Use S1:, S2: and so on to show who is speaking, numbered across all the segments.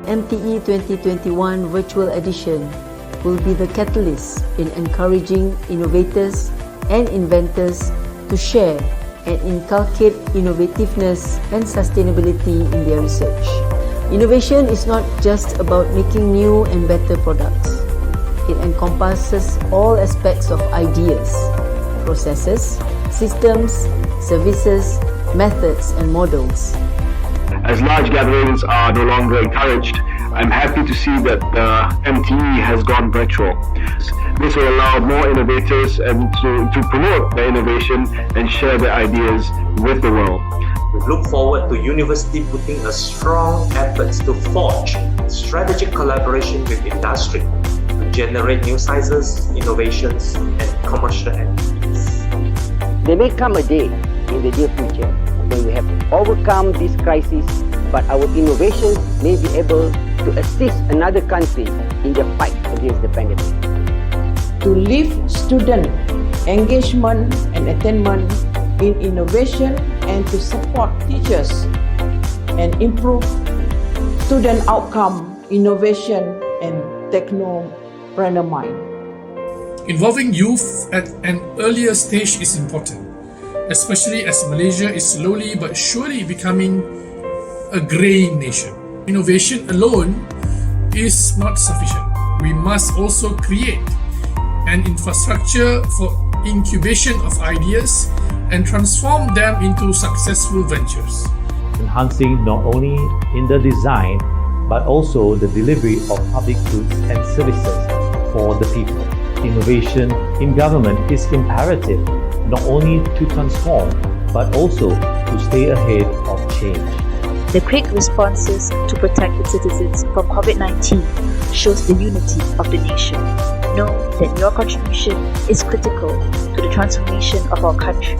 S1: MTE 2021 Virtual Edition will be the catalyst in encouraging innovators and inventors to share and inculcate innovativeness and sustainability in their research. Innovation is not just about making new and better products. It encompasses all aspects of ideas, processes, systems, services, methods, and models.
S2: As large gatherings are no longer encouraged, I'm happy to see that MTE has gone virtual. This will allow more innovators and to promote their innovation and share their ideas with the world.
S3: We look forward to university putting a strong efforts to forge strategic collaboration with industry to generate new sizes, innovations, and commercial entities.
S4: There may come a day in the near future when we have overcome this crisis, but our innovations may be able to assist another country in their fight against the pandemic.
S5: To lift student engagement and attainment in innovation and to support teachers and improve student outcome, innovation and technopreneur mind.
S6: Involving youth at an earlier stage is important, especially as Malaysia is slowly but surely becoming a greying nation. Innovation alone is not sufficient. We must also create an infrastructure for incubation of ideas and transform them into successful ventures.
S7: Enhancing not only in the design but also the delivery of public goods and services for the people. Innovation in government is imperative not only to transform but also to stay ahead of change.
S8: The quick responses to protect its citizens from COVID-19 shows the unity of the nation. Know that your contribution is critical to the transformation of our country.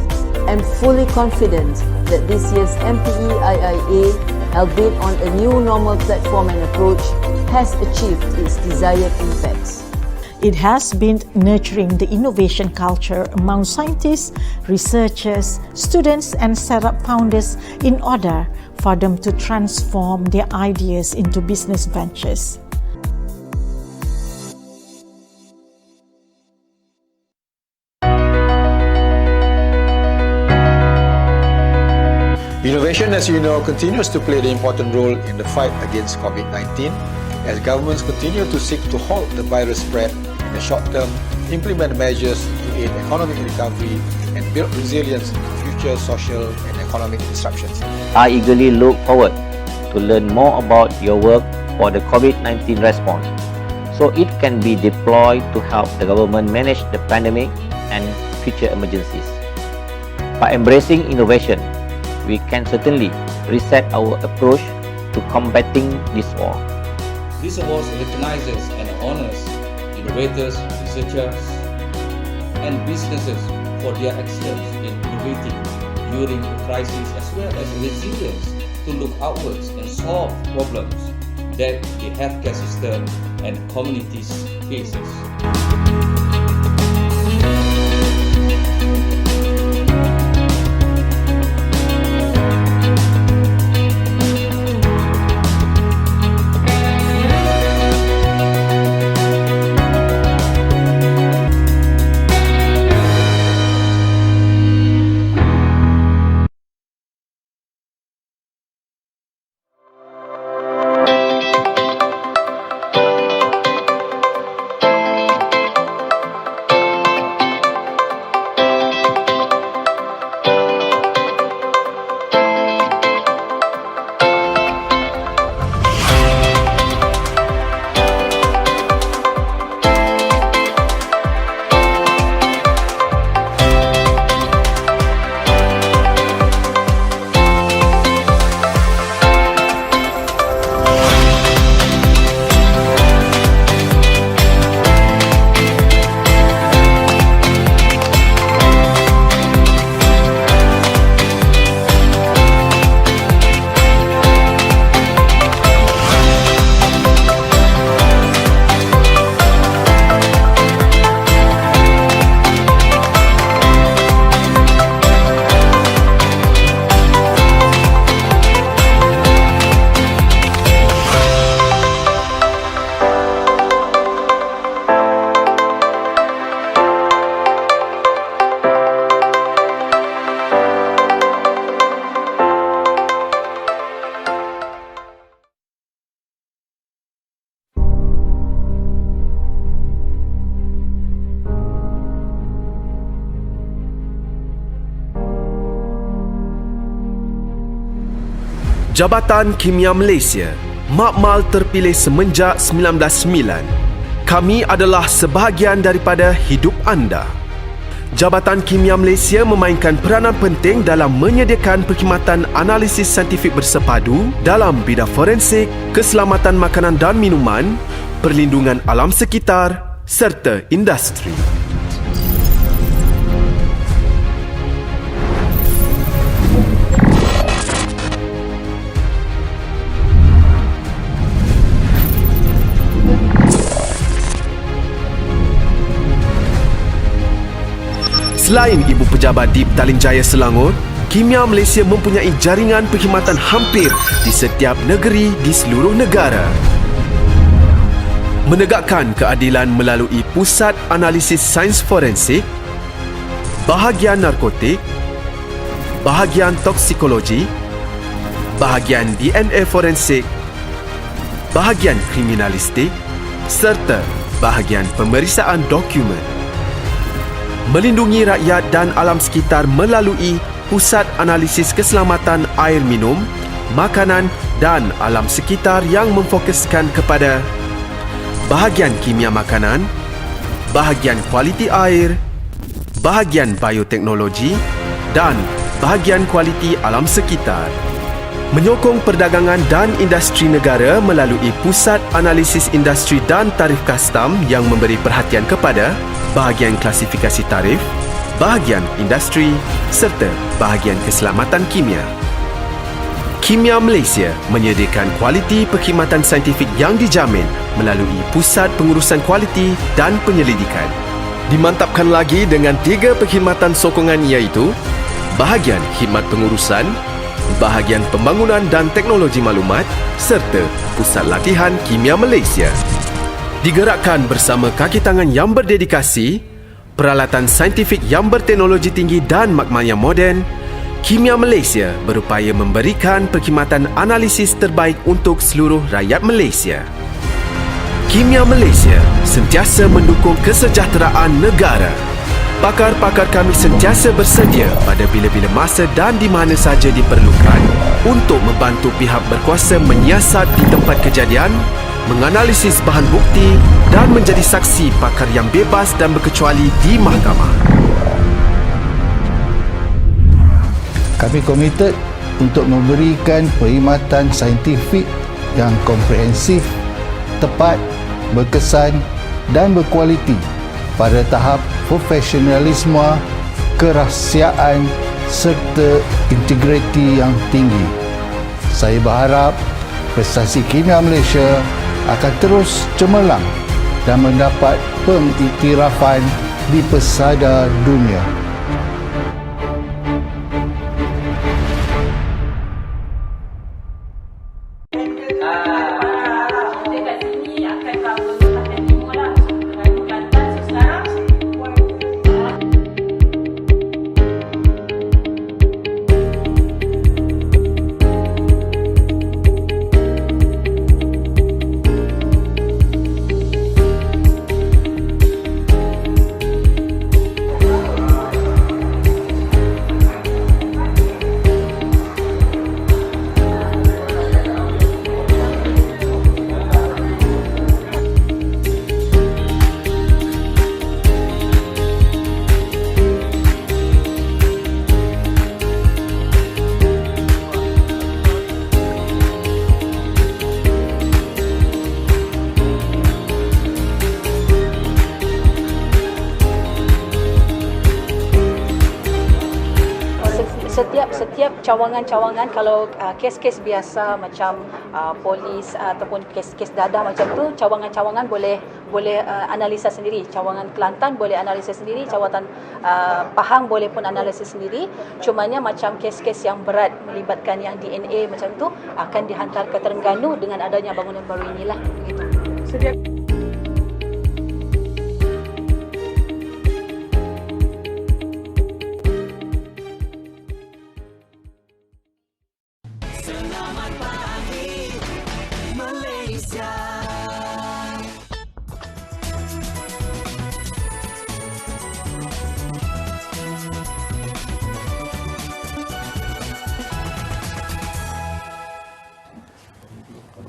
S1: I'm fully confident that this year's MTE IIA, albeit on a new normal platform and approach, has achieved its desired impacts.
S9: It has been nurturing the innovation culture among scientists, researchers, students, and startup founders in order for them to transform their ideas into business ventures.
S10: Innovation, as you know, continues to play an important role in the fight against COVID-19 as governments continue to seek to halt the virus spread in the short term, implement measures to aid economic recovery and build resilience to future social and economic disruptions.
S4: I eagerly look forward to learn more about your work for the COVID-19 response so it can be deployed to help the government manage the pandemic and future emergencies. By embracing innovation, we can certainly reset our approach to combating this war.
S11: This award recognizes and honors innovators, researchers, and businesses for their excellence in innovating during a crisis, as well as resilience to look outwards and solve problems that the healthcare system and communities faces.
S12: Jabatan Kimia Malaysia makmal terpilih semenjak 1909. Kami adalah sebahagian daripada hidup anda. Jabatan Kimia Malaysia memainkan peranan penting dalam menyediakan perkhidmatan analisis saintifik bersepadu dalam bidang forensik, keselamatan makanan dan minuman, perlindungan alam sekitar serta industri. Selain ibu pejabat di Petaling Jaya Selangor, Kimia Malaysia mempunyai jaringan perkhidmatan hampir di setiap negeri di seluruh negara. Menegakkan keadilan melalui Pusat Analisis Sains Forensik, Bahagian Narkotik, Bahagian Toksikologi, Bahagian DNA Forensik, Bahagian Kriminalistik serta Bahagian Pemeriksaan Dokumen. Melindungi rakyat dan alam sekitar melalui Pusat Analisis Keselamatan Air Minum, Makanan dan Alam Sekitar yang memfokuskan kepada bahagian kimia makanan, bahagian kualiti air, bahagian bioteknologi dan bahagian kualiti alam sekitar. Menyokong perdagangan dan industri negara melalui Pusat Analisis Industri dan Tarif Kastam yang memberi perhatian kepada bahagian klasifikasi tarif, bahagian industri serta bahagian keselamatan kimia. Kimia Malaysia menyediakan kualiti perkhidmatan saintifik yang dijamin melalui Pusat Pengurusan Kualiti dan Penyelidikan. Dimantapkan lagi dengan 3 perkhidmatan sokongan iaitu bahagian khidmat pengurusan, bahagian pembangunan dan teknologi maklumat serta Pusat Latihan Kimia Malaysia. Digerakkan bersama kaki tangan yang berdedikasi, peralatan saintifik yang berteknologi tinggi dan makmal yang moden, Kimia Malaysia berupaya memberikan perkhidmatan analisis terbaik untuk seluruh rakyat Malaysia. Kimia Malaysia sentiasa mendukung kesejahteraan negara. Pakar-pakar kami sentiasa bersedia pada bila-bila masa dan di mana sahaja diperlukan untuk membantu pihak berkuasa menyiasat di tempat kejadian, menganalisis bahan bukti dan menjadi saksi pakar yang bebas dan berkecuali di mahkamah.
S13: Kami komited untuk memberikan perkhidmatan saintifik yang komprehensif, tepat, berkesan dan berkualiti pada tahap profesionalisme, kerahsiaan serta integriti yang tinggi. Saya berharap prestasi Kimia Malaysia akan terus cemerlang dan mendapat pengiktirafan di pesada dunia.
S14: Setiap cawangan-cawangan, kalau kes-kes biasa macam polis ataupun kes-kes dadah macam tu, cawangan-cawangan boleh analisa sendiri. Cawangan Kelantan boleh analisa sendiri, cawangan Pahang boleh pun analisa sendiri. Cumanya macam kes-kes yang berat melibatkan yang DNA macam tu akan dihantar ke Terengganu dengan adanya bangunan baru inilah. Begitu.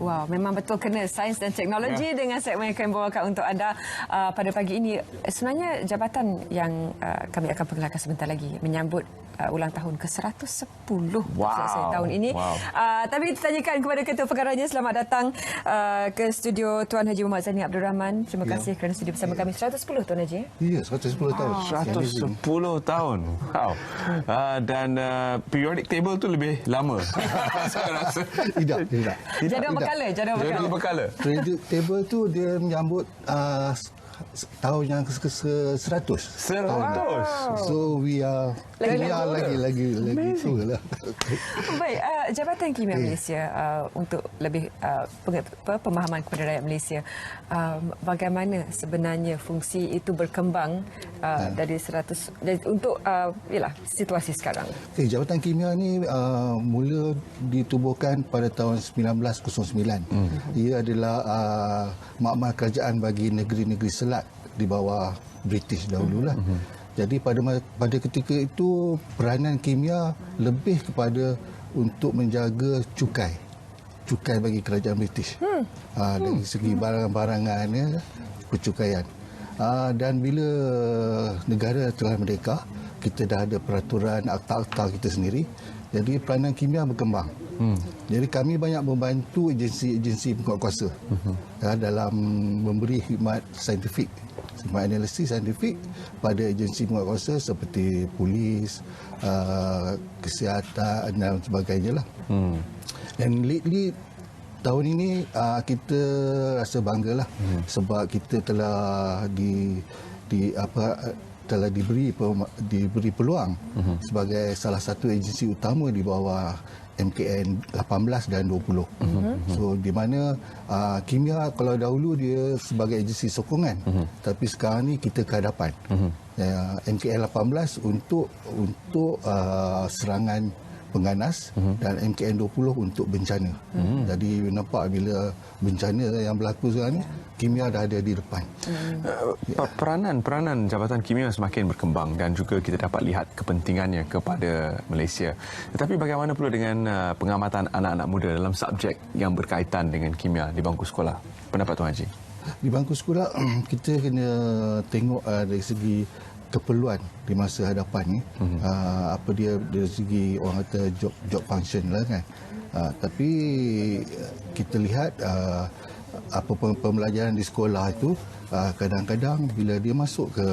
S15: Wow, memang betul kena sains dan teknologi dengan segmen yang kami bawakan untuk anda pada pagi ini. Sebenarnya jabatan yang kami akan perkenalkan sebentar lagi menyambut ulang tahun ke-110 tahun ini. Tapi kita tanyakan kepada Ketua Perkaranya. Selamat datang ke studio Tuan Haji Muhammad Zaini Abdul Rahman. Terima kasih kerana sudi bersama kami. 110 Tuan Haji.
S13: Ya, 110 tahun.
S16: 110 tahun. Wow. Dan periodic table tu lebih lama. Saya rasa.
S13: Tidak.
S15: Jadual berkala.
S13: Periodic table tu dia menyambut tahun yang ke-100.
S16: 100.
S13: So we are lagi tua lah.
S15: Baik, Jabatan Kimia Malaysia untuk lebih pemahaman kepada rakyat Malaysia, bagaimana sebenarnya fungsi itu berkembang dari 100 untuk situasi sekarang.
S13: Okay, Jabatan Kimia ni mula ditubuhkan pada tahun 1909. Ia adalah makmal kerajaan bagi negeri-negeri Selat di bawah British dahululah. Jadi pada ketika itu peranan kimia lebih kepada untuk menjaga cukai bagi kerajaan British. Dari segi barangan-barangan ya, percukaian. Dan bila negara telah merdeka, kita dah ada peraturan akta-akta kita sendiri. Jadi peranan kimia berkembang. Jadi kami banyak membantu agensi-agensi penguatkuasa dalam memberi khidmat saintifik, khidmat analisis saintifik pada agensi penguatkuasa seperti polis, kesihatan dan sebagainya lah. Dan lately tahun ini kita rasa banggalah sebab kita telah telah diberi peluang sebagai salah satu agensi utama di bawah MKN 18 dan 20. So di mana kimia kalau dahulu dia sebagai agensi sokongan, tapi sekarang ni kita ke hadapan. MKN 18 untuk serangan pengganas dan MKN 20 untuk bencana. Jadi nampak bila bencana yang berlaku sekarang ni, kimia dah ada di depan.
S16: Peranan Jabatan Kimia semakin berkembang dan juga kita dapat lihat kepentingannya kepada Malaysia. Tetapi bagaimana pula dengan pengamatan anak-anak muda dalam subjek yang berkaitan dengan kimia di bangku sekolah? Pendapat Tuan Haji?
S13: Di bangku sekolah kita kena tengok dari segi keperluan di masa hadapan ni. Apa dia dari segi orang kata job function lah kan. Tapi kita lihat apa pembelajaran di sekolah itu kadang-kadang bila dia masuk ke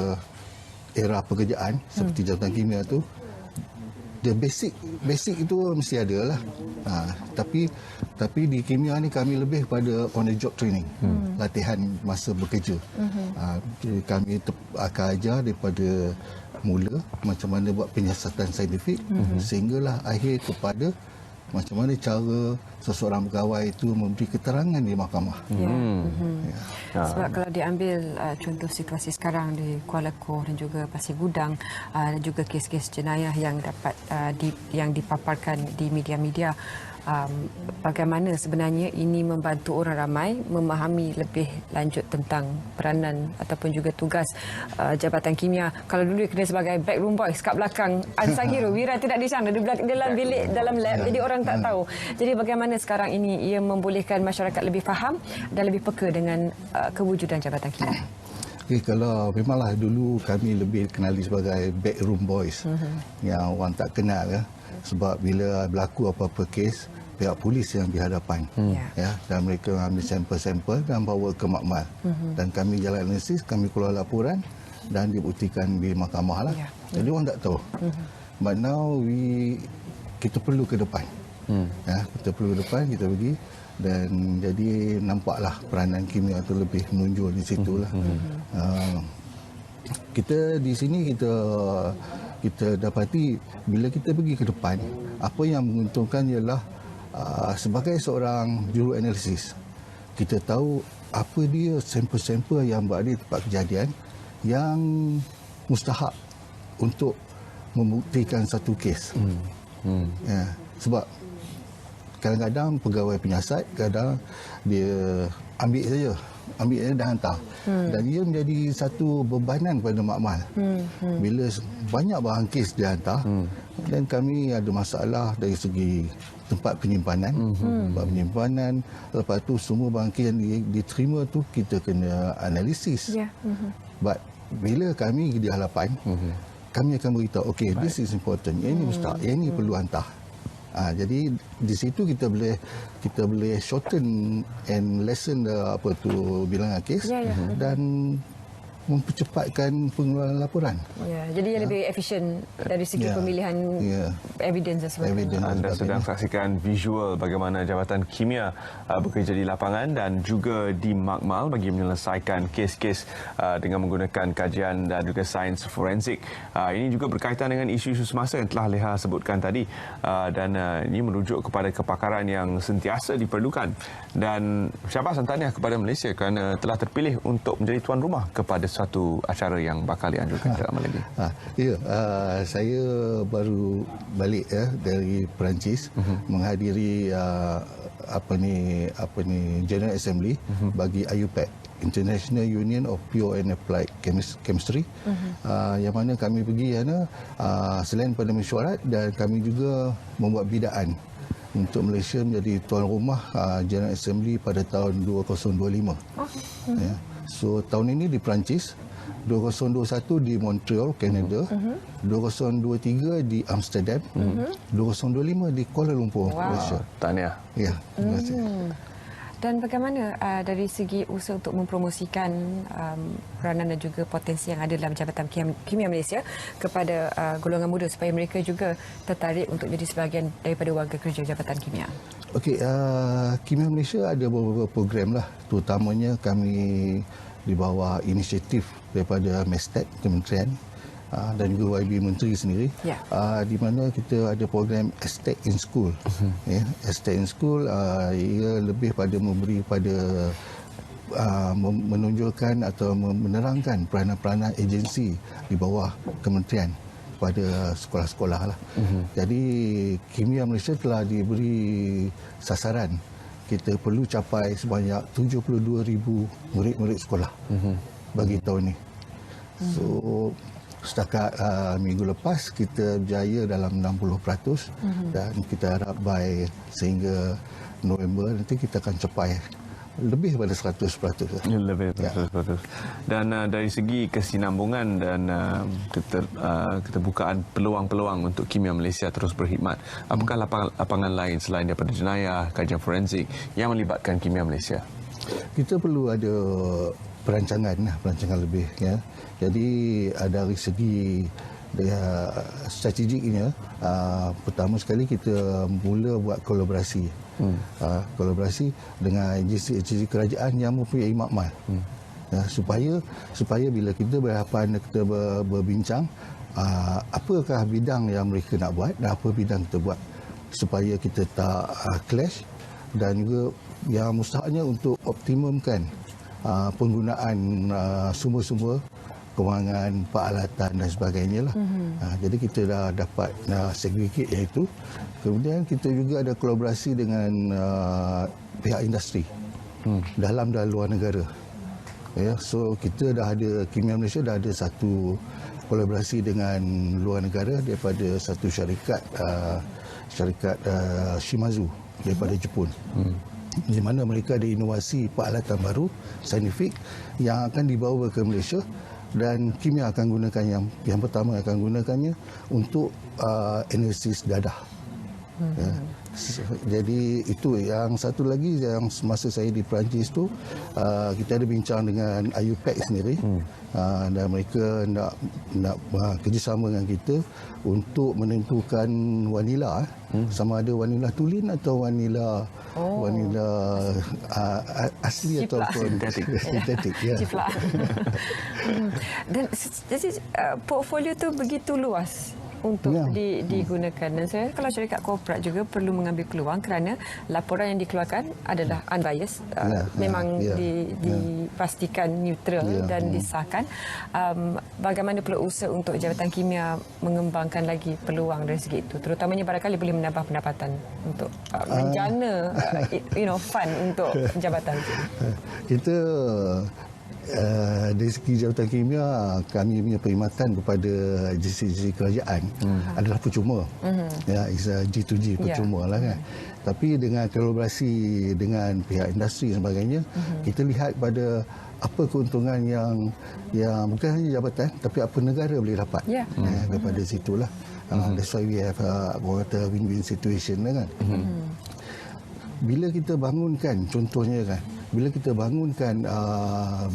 S13: era pekerjaan seperti jabatan kimia tu, the basic itu mesti ada lah. Tapi di kimia ni kami lebih pada on the job training, latihan masa bekerja. Jadi kami akan ajar daripada mula macam mana buat penyiasatan saintifik sehinggalah akhir kepada macam mana cara seseorang pegawai itu memberi keterangan di mahkamah.
S15: Sebab kalau diambil contoh situasi sekarang di Kuala Lumpur dan juga Pasir Gudang dan juga kes-kes jenayah yang dapat yang dipaparkan di media-media, bagaimana sebenarnya ini membantu orang ramai memahami lebih lanjut tentang peranan ataupun juga tugas Jabatan Kimia. Kalau dulu kena sebagai backroom boys kat belakang unsung hero, Wira tidak di sana, dalam bilik dalam lab, jadi orang tak tahu. Jadi bagaimana sekarang ini ia membolehkan masyarakat lebih faham dan lebih peka dengan kewujudan Jabatan Kimia?
S13: Okay, kalau memanglah dulu kami lebih kenali sebagai backroom boys yang orang tak kenal ya. Sebab bila berlaku apa-apa kes, pihak polis yang dihadapan ya, dan mereka ambil sampel-sampel dan bawa ke makmal dan kami jalan analisis, kami keluar laporan dan dibuktikan di mahkamah lah. Jadi orang tak tahu. But now kita perlu ke depan. Kita perlu ke depan, kita pergi dan jadi nampaklah peranan kimia itu lebih menonjol di situ lah. Kita di sini kita dapati bila kita pergi ke depan, apa yang menguntungkan ialah sebagai seorang juru analisis, kita tahu apa dia sampel-sampel yang berada di tempat kejadian yang mustahak untuk membuktikan satu kes. Sebab kadang-kadang pegawai penyiasat kadang dia ambil saja dan hantar. Dan ia menjadi satu bebanan pada makmal. Bila banyak bahan kes dia hantar dan kami ada masalah dari segi tempat penyimpanan. Tempat penyimpanan, lepas tu semua bangkai yang diterima tu kita kena analisis. But bila kami di hadapan, kami akan beritahu, okay, this is important, yang ini mustahak, yang ini perlu hantar. Jadi di situ kita boleh shorten and lessen bilangan kes dan mempercepatkan pengeluaran laporan.
S15: Jadi lebih efisien dari segi pemilihan evidence dan sebagainya.
S16: Anda sedang saksikan visual bagaimana Jabatan Kimia bekerja di lapangan dan juga di Makmal bagi menyelesaikan kes-kes dengan menggunakan kajian dan juga sains forensik. Ini juga berkaitan dengan isu-isu semasa yang telah Leha sebutkan tadi, dan ini merujuk kepada kepakaran yang sentiasa diperlukan. Dan syabas dan tahniah kepada Malaysia kerana telah terpilih untuk menjadi tuan rumah kepada satu acara yang bakal dianjurkan tidak lama lagi.
S13: Saya baru balik dari Perancis menghadiri General Assembly bagi IUPAC, International Union of Pure and Applied Chemistry, yang mana kami pergi selain pada mesyuarat, dan kami juga membuat bidaan untuk Malaysia menjadi tuan rumah General Assembly pada tahun 2025. So tahun ini di Perancis, 2021 di Montreal, Canada, 2023 di Amsterdam, 2025 di Kuala Lumpur, Malaysia.
S16: Tahniah.
S13: Ya, terima kasih.
S15: Dan bagaimana dari segi usaha untuk mempromosikan peranan dan juga potensi yang ada dalam Jabatan Kimia Malaysia kepada golongan muda supaya mereka juga tertarik untuk jadi sebahagian daripada warga kerja Jabatan Kimia?
S13: Okey, Kimia Malaysia ada beberapa program lah, terutamanya kami di bawah inisiatif daripada Mestek Kementerian dan juga YB Menteri sendiri, di mana kita ada program Estate in School. Estate in School ia lebih pada memberi pada menonjolkan atau menerangkan peranan-peranan agensi di bawah kementerian pada sekolah-sekolah lah. Jadi Kimia Malaysia telah diberi sasaran kita perlu capai sebanyak 72,000 murid-murid sekolah bagi tahun ini. So setakat minggu lepas kita berjaya dalam 60%, dan kita harap sehingga November nanti kita akan capai lebih pada 100%.
S16: Lebih daripada 100%. Dan dari segi kesinambungan dan keterbukaan peluang-peluang untuk Kimia Malaysia terus berkhidmat, apakah lapangan lain selain daripada jenayah, kajian forensik yang melibatkan Kimia Malaysia?
S13: Kita perlu ada perancangan lebih, ya. Jadi dari segi strategiknya, pertama sekali kita mula buat kolaborasi dengan agensi kerajaan yang mempunyai makmal, supaya bila kita berhadapan, kita berbincang apakah bidang yang mereka nak buat dan apa bidang kita buat, supaya kita tak clash, dan juga yang mustahaknya untuk optimumkan penggunaan sumber-sumber kewangan, peralatan dan sebagainya lah. Jadi kita dah dapat segregate yang itu. Kemudian kita juga ada kolaborasi dengan pihak industri dalam dan luar negara. So kita dah ada, Kimia Malaysia dah ada satu kolaborasi dengan luar negara daripada satu syarikat Shimazu daripada Jepun. Di mana mereka ada inovasi peralatan baru saintifik yang akan dibawa ke Malaysia, dan Kimia akan gunakan yang pertama akan gunakannya untuk analisis dadah. Jadi itu. Yang satu lagi, yang semasa saya di Perancis tu, kita ada bincang dengan IUPAC sendiri, dan mereka nak kerjasama dengan kita untuk menentukan wanila, sama ada wanila tulin atau wanila asli ataupun sintetik.
S15: Dan jadi portfolio tu begitu luas untuk digunakan, dan saya kalau syarikat korporat juga perlu mengambil peluang kerana laporan yang dikeluarkan adalah unbiased, memang dipastikan neutral dan disahkan. Bagaimana pula usaha untuk Jabatan Kimia mengembangkan lagi peluang dari segi itu, terutamanya barangkali boleh menambah pendapatan untuk menjana fund untuk jabatan.
S13: Kita dari segi Jabatan Kimia, kami punya perkhidmatan kepada agensi-agensi kerajaan adalah percuma. Ya, is a G2G, percuma lah kan. Tapi dengan kolaborasi dengan pihak industri dan sebagainya, kita lihat pada apa keuntungan yang bukan hanya jabatan, tapi apa negara boleh dapat daripada situlah. That's why we have orang kata win-win situation lah kan. Bila kita bangunkan, contohnya kan, bila kita bangunkan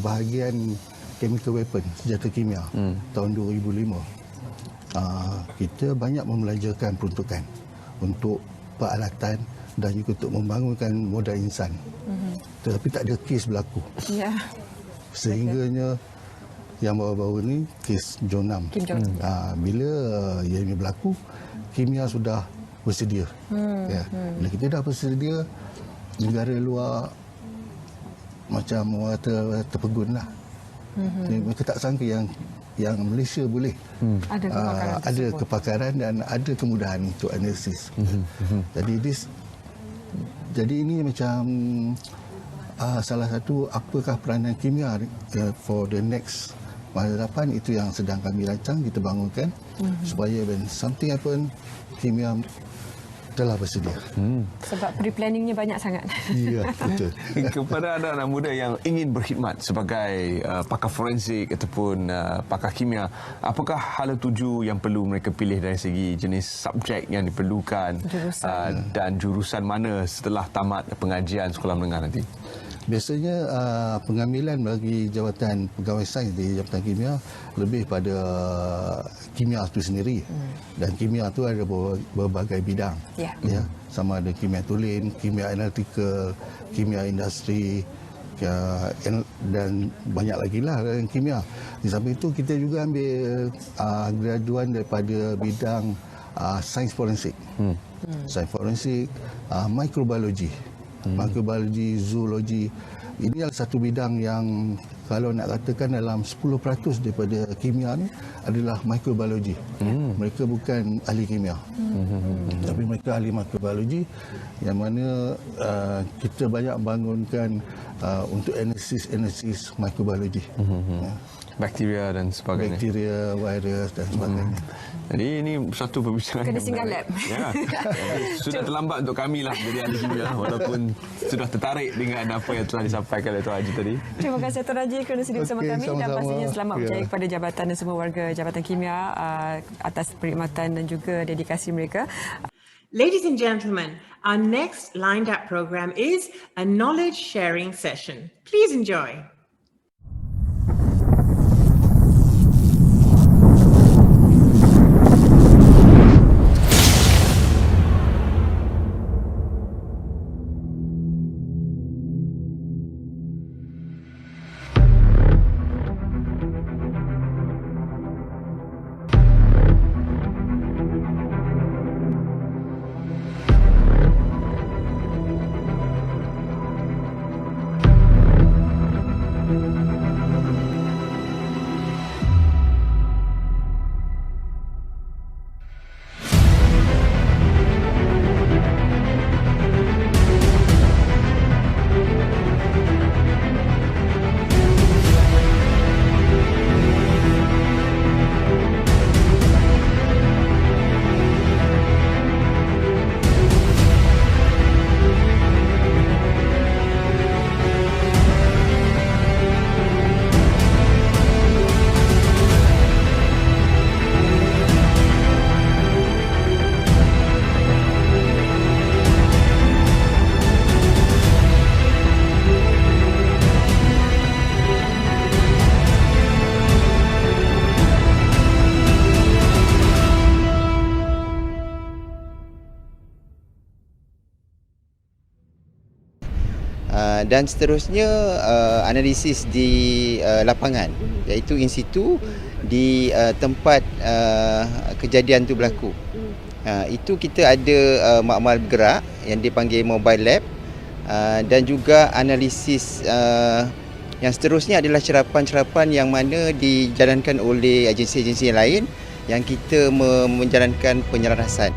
S13: bahagian chemical weapon, senjata kimia tahun 2005, kita banyak membelanjakan peruntukan untuk peralatan dan juga untuk membangunkan modal insan. Tetapi tak ada kes berlaku. Sehingganya yang baru-baru ni kes John Nam. Bila ia ini berlaku, kimia sudah bersedia. Bila kita dah bersedia, negara luar macam orang kata terpegun lah. Mereka tak sangka yang Malaysia boleh ada kepakaran dan ada kemudahan untuk analisis. Jadi ini macam salah satu apakah peranan kimia for the next masa depan, itu yang sedang kami rancang, kita bangunkan supaya when something happen, kimia telah bersedia.
S15: Sebab pre-planningnya banyak sangat.
S13: Ya, betul.
S16: Kepada anak-anak muda yang ingin berkhidmat sebagai pakar forensik ataupun pakar kimia, apakah hala tuju yang perlu mereka pilih dari segi jenis subjek yang diperlukan dan jurusan mana setelah tamat pengajian sekolah menengah nanti?
S13: Biasanya pengambilan bagi jawatan pegawai sains di Jabatan Kimia lebih pada kimia itu sendiri. Dan kimia itu ada berbagai bidang. Ya, sama ada kimia tulen, kimia analitikal, kimia industri, dan banyak lagi lah dalam kimia. Di samping itu kita juga ambil graduan daripada bidang sains forensik. Sains forensik, mikrobiologi. Mikrobiologi, zoologi. Ini adalah satu bidang yang kalau nak katakan dalam 10% daripada kimia ni adalah mikrobiologi. Mereka bukan ahli kimia. Tapi mereka ahli mikrobiologi, yang mana kita banyak bangunkan untuk analisis mikrobiologi.
S16: Bakteria dan sebagainya.
S13: Bakteria, virus dan sebagainya.
S16: Jadi ini satu perbincangan
S15: kena
S16: yang
S15: singgah
S16: menarik.
S15: lab.
S16: Sudah terlambat untuk kami lah jadi ahli kimia, walaupun sudah tertarik dengan apa yang telah disampaikan oleh Tuan Haji tadi.
S15: Terima kasih Tuan Haji kerana sedia bersama kami, dan pastinya selamat berjaya kepada jabatan dan semua warga Jabatan Kimia atas perkhidmatan dan juga dedikasi mereka.
S17: Ladies and gentlemen, our next lined up program is a knowledge sharing session. Please enjoy.
S18: Dan seterusnya analisis di lapangan, iaitu in situ di tempat kejadian itu berlaku. Itu kita ada makmal bergerak yang dipanggil mobile lab, dan juga analisis yang seterusnya adalah cerapan-cerapan yang mana dijalankan oleh agensi-agensi yang lain yang kita menjalankan penyelarasan.